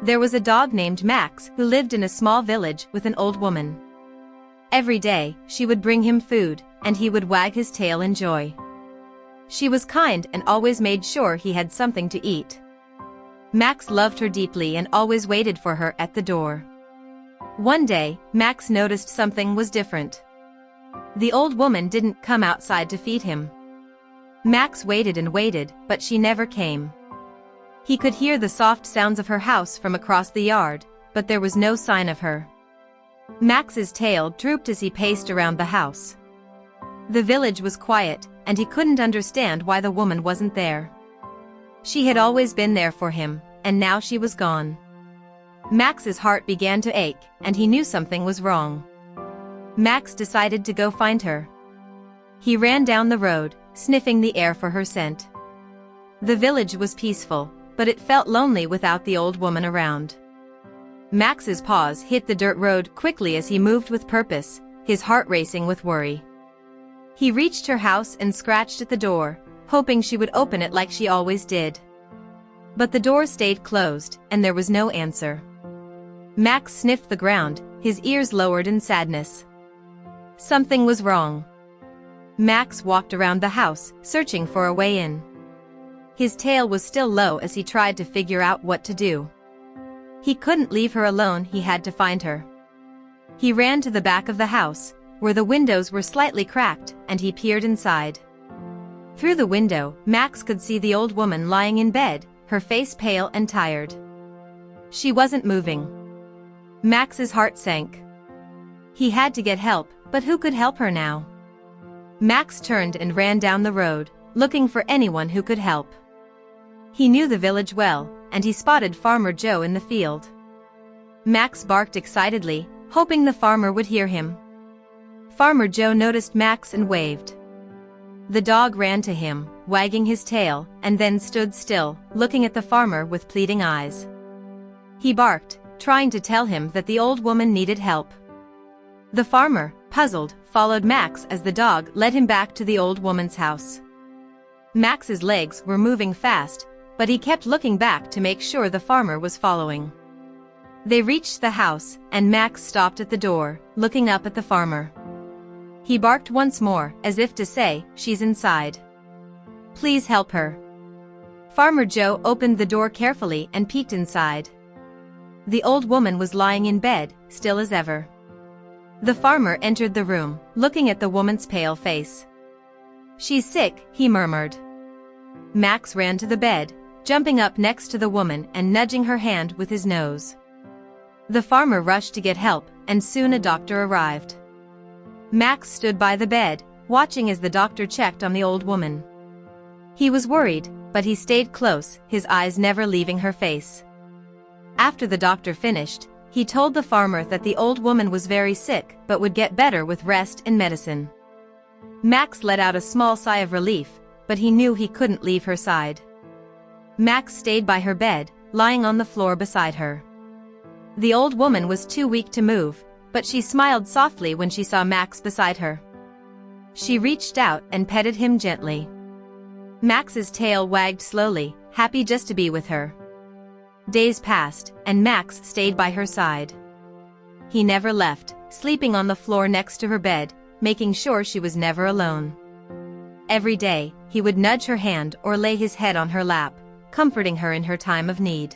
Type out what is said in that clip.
There was a dog named Max who lived in a small village with an old woman. Every day, she would bring him food, and he would wag his tail in joy. She was kind and always made sure he had something to eat. Max loved her deeply and always waited for her at the door. One day, Max noticed something was different. The old woman didn't come outside to feed him. Max waited and waited, but she never came. He could hear the soft sounds of her house from across the yard, but there was no sign of her. Max's tail drooped as he paced around the house. The village was quiet, and he couldn't understand why the woman wasn't there. She had always been there for him, and now she was gone. Max's heart began to ache, and he knew something was wrong. Max decided to go find her. He ran down the road, sniffing the air for her scent. The village was peaceful, but it felt lonely without the old woman around. Max's paws hit the dirt road quickly as he moved with purpose, his heart racing with worry. He reached her house and scratched at the door, hoping she would open it like she always did. But the door stayed closed, and there was no answer. Max sniffed the ground, his ears lowered in sadness. Something was wrong. Max walked around the house, searching for a way in. His tail was still low as he tried to figure out what to do. He couldn't leave her alone, he had to find her. He ran to the back of the house, where the windows were slightly cracked, and he peered inside. Through the window, Max could see the old woman lying in bed, her face pale and tired. She wasn't moving. Max's heart sank. He had to get help, but who could help her now? Max turned and ran down the road, looking for anyone who could help. He knew the village well, and he spotted Farmer Joe in the field. Max barked excitedly, hoping the farmer would hear him. Farmer Joe noticed Max and waved. The dog ran to him, wagging his tail, and then stood still, looking at the farmer with pleading eyes. He barked, trying to tell him that the old woman needed help. The farmer, puzzled, followed Max as the dog led him back to the old woman's house. Max's legs were moving fast, but he kept looking back to make sure the farmer was following. They reached the house, and Max stopped at the door, looking up at the farmer. He barked once more, as if to say, "She's inside. Please help her." Farmer Joe opened the door carefully and peeked inside. The old woman was lying in bed, still as ever. The farmer entered the room, looking at the woman's pale face. "She's sick," he murmured. Max ran to the bed, jumping up next to the woman and nudging her hand with his nose. The farmer rushed to get help, and soon a doctor arrived. Max stood by the bed, watching as the doctor checked on the old woman. He was worried, but he stayed close, his eyes never leaving her face. After the doctor finished, he told the farmer that the old woman was very sick but would get better with rest and medicine. Max let out a small sigh of relief, but he knew he couldn't leave her side. Max stayed by her bed, lying on the floor beside her. The old woman was too weak to move, but she smiled softly when she saw Max beside her. She reached out and petted him gently. Max's tail wagged slowly, happy just to be with her. Days passed, and Max stayed by her side. He never left, sleeping on the floor next to her bed, making sure she was never alone. Every day, he would nudge her hand or lay his head on her lap, comforting her in her time of need.